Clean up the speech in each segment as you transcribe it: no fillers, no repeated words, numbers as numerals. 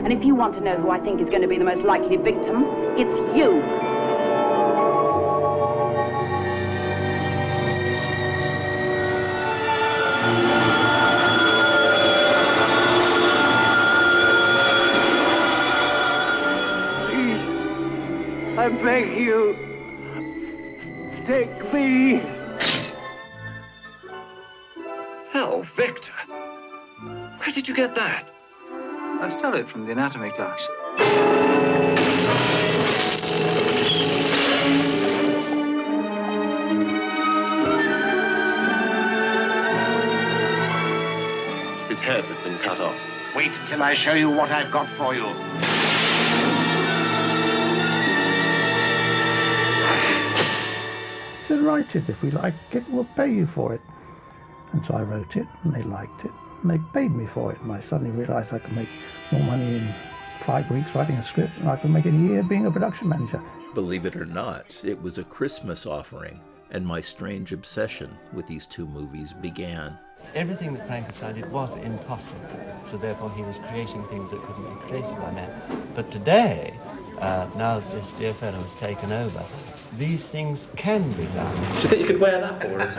And if you want to know who I think is going to be the most likely victim, it's you. Please, I beg you, take me. Hell, Victor. Where did you get that? I stole it from the anatomy class. His head had been cut off. Wait until I show you what I've got for you. Said, write it. If we like it, we'll pay you for it. And so I wrote it, and they liked it, and they paid me for it. And I suddenly realised I could make more money in 5 weeks writing a script than I could make in a year being a production manager. Believe it or not, it was a Christmas offering, and my strange obsession with these two movies began. Everything that Frankenstein did was impossible, so therefore he was creating things that couldn't be created by man. But today, now that this dear fellow has taken over, these things can be done. Do you think you could wear that for us?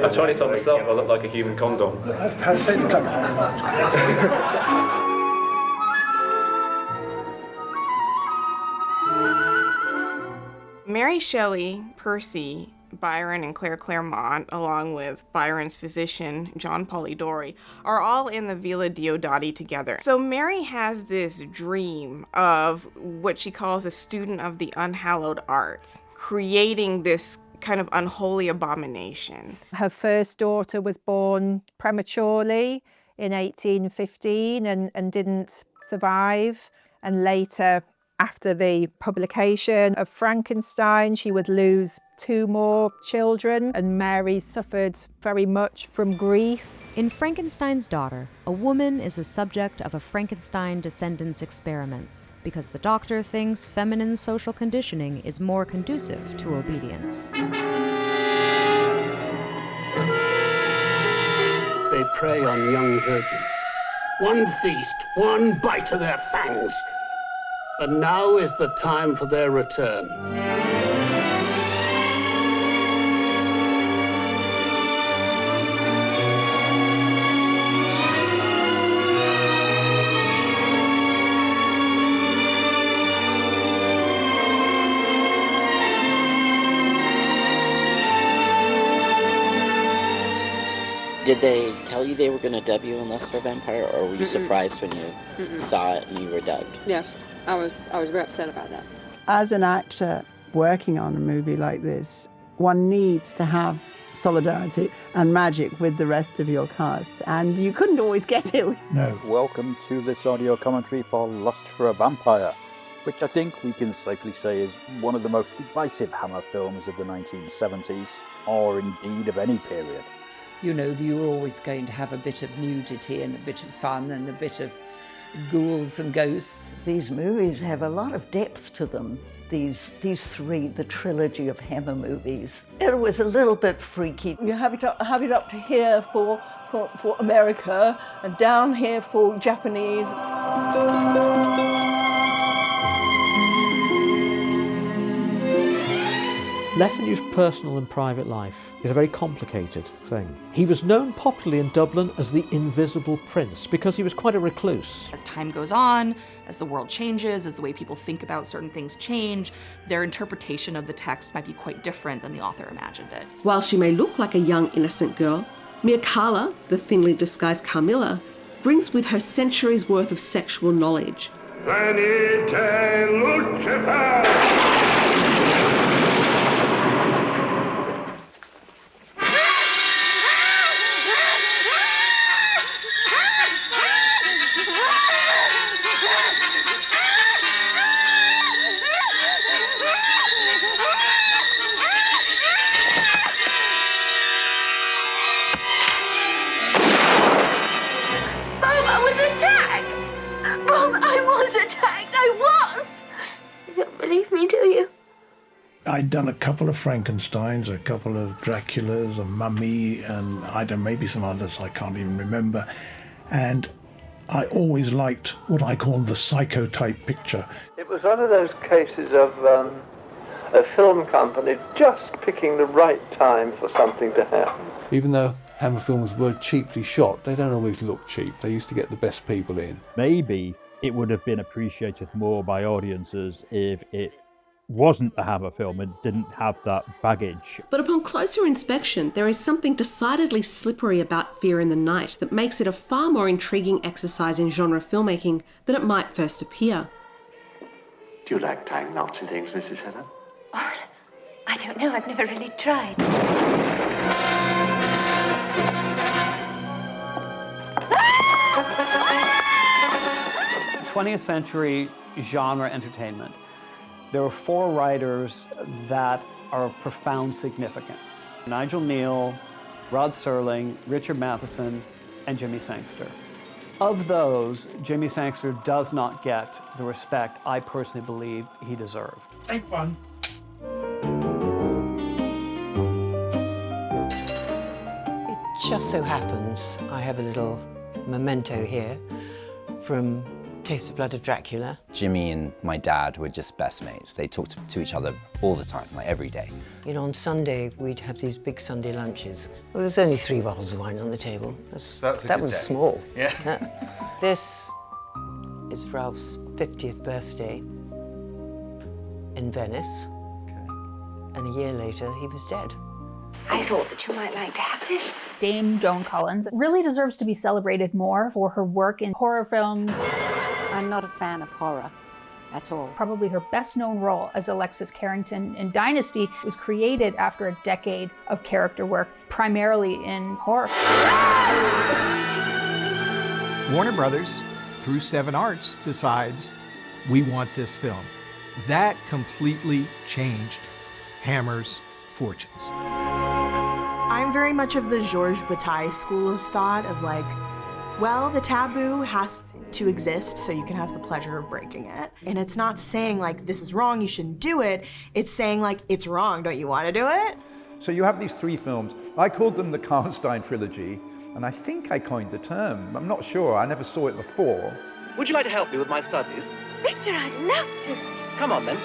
I've tried it on myself, I look like a human condom. Mary Shelley, Percy, Byron, and Claire Clairmont, along with Byron's physician, John Polidori, are all in the Villa Diodati together. So Mary has this dream of what she calls a student of the unhallowed arts, creating this kind of unholy abomination. Her first daughter was born prematurely in 1815 and didn't survive, and later, after the publication of Frankenstein, she would lose 2 more children, and Mary suffered very much from grief. In Frankenstein's Daughter, a woman is the subject of a Frankenstein descendants experiments because the doctor thinks feminine social conditioning is more conducive to obedience. They prey on young virgins. One feast, one bite of their fangs. And now is the time for their return. Did they tell you they were going to dub you in Lust for Vampire, or were you surprised when you saw it and you were dubbed? Yes, I was very upset about that. As an actor working on a movie like this, one needs to have solidarity and magic with the rest of your cast, and you couldn't always get it. No. Welcome to this audio commentary for Lust for a Vampire, which I think we can safely say is one of the most divisive Hammer films of the 1970s, or indeed of any period. You know, you were always going to have a bit of nudity and a bit of fun and a bit of ghouls and ghosts. These movies have a lot of depth to them. These 3, the trilogy of Hammer movies. It was a little bit freaky. You have it up to here for America and down here for Japanese. Le Fanu's personal and private life is a very complicated thing. He was known popularly in Dublin as the Invisible Prince because he was quite a recluse. As time goes on, as the world changes, as the way people think about certain things change, their interpretation of the text might be quite different than the author imagined it. While she may look like a young, innocent girl, Mircalla, the thinly disguised Carmilla, brings with her centuries' worth of sexual knowledge. Venite Lucifer! I'd done a couple of Frankensteins, a couple of Draculas, a Mummy, and I don't know, maybe some others I can't even remember. And I always liked what I call the psychotype picture. It was one of those cases of a film company just picking the right time for something to happen. Even though Hammer films were cheaply shot, they don't always look cheap. They used to get the best people in. Maybe it would have been appreciated more by audiences if it wasn't a Hammer film and didn't have that baggage. But upon closer inspection, there is something decidedly slippery about Fear in the Night that makes it a far more intriguing exercise in genre filmmaking than it might first appear. Do you like tying knots and things, Mrs. Heather? Oh, I don't know. I've never really tried. 20th century genre entertainment. There were 4 writers that are of profound significance: Nigel Neal, Rod Serling, Richard Matheson, and Jimmy Sangster. Of those, Jimmy Sangster does not get the respect I personally believe he deserved. Take one. It just so happens I have a little memento here from Taste of Blood of Dracula. Jimmy and my dad were just best mates. They talked to each other all the time, like every day. You know, on Sunday, we'd have these big Sunday lunches. Well, there's only 3 bottles of wine on the table. That was small. Yeah. This is Ralph's 50th birthday in Venice. And a year later, he was dead. I thought that you might like to have this. Dame Joan Collins really deserves to be celebrated more for her work in horror films. I'm not a fan of horror at all. Probably her best known role as Alexis Carrington in Dynasty was created after a decade of character work, primarily in horror. Warner Brothers, through Seven Arts, decides we want this film. That completely changed Hammer's fortunes. I'm very much of the Georges Bataille school of thought of like, well, the taboo has to exist so you can have the pleasure of breaking it. And it's not saying like, this is wrong, you shouldn't do it. It's saying like, it's wrong, don't you want to do it? So you have these 3 films. I called them the Karnstein trilogy, and I think I coined the term. I'm not sure, I never saw it before. Would you like to help me with my studies? Victor, I'd love to. Come on then.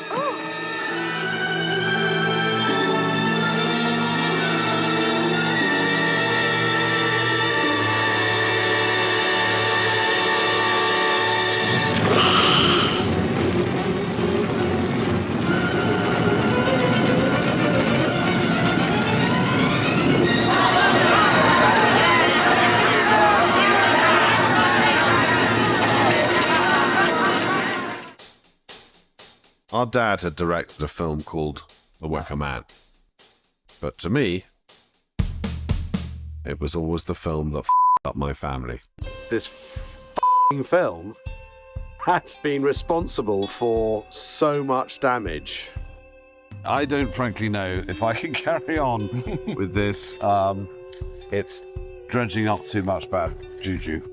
Our dad had directed a film called The Wicker Man. But to me, it was always the film that f***ed up my family. This f***ing film has been responsible for so much damage. I don't frankly know if I can carry on with this. It's dredging up too much bad juju.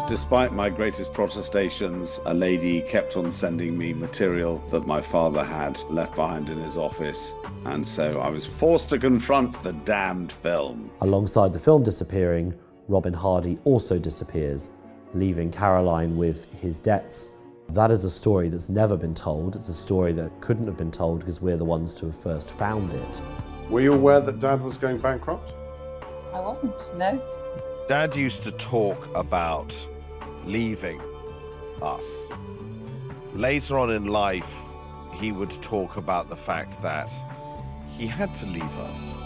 Despite my greatest protestations, a lady kept on sending me material that my father had left behind in his office, and so I was forced to confront the damned film. Alongside the film disappearing, Robin Hardy also disappears, leaving Caroline with his debts. That is a story that's never been told. It's a story that couldn't have been told because we're the ones to have first found it. Were you aware that Dad was going bankrupt? I wasn't, no. Dad used to talk about leaving us. Later on in life, he would talk about the fact that he had to leave us.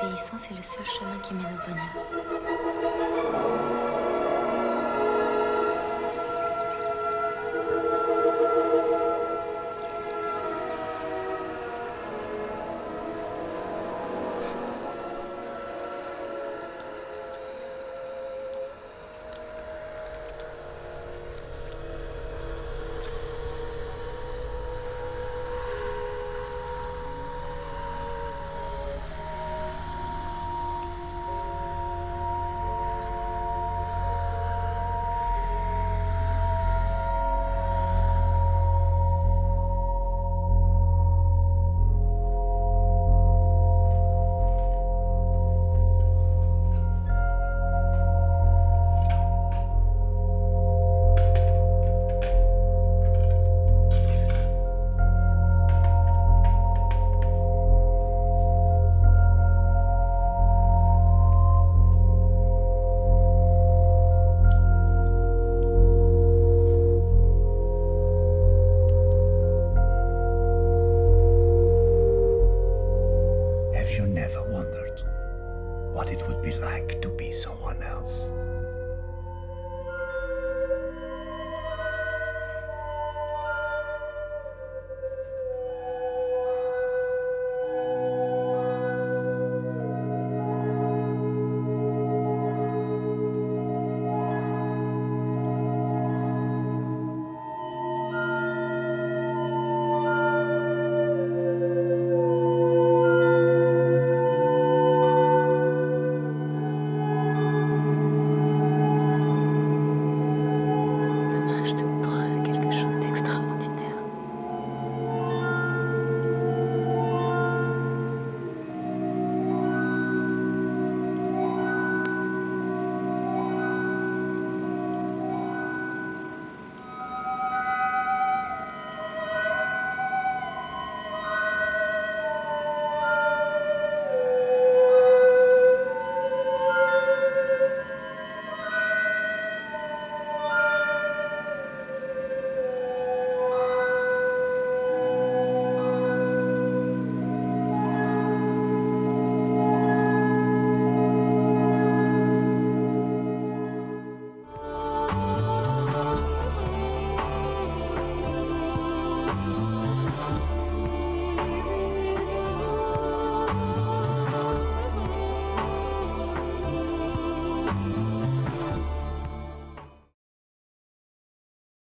L'obéissance est le seul chemin qui mène au bonheur. wondered what it would be like to be someone else.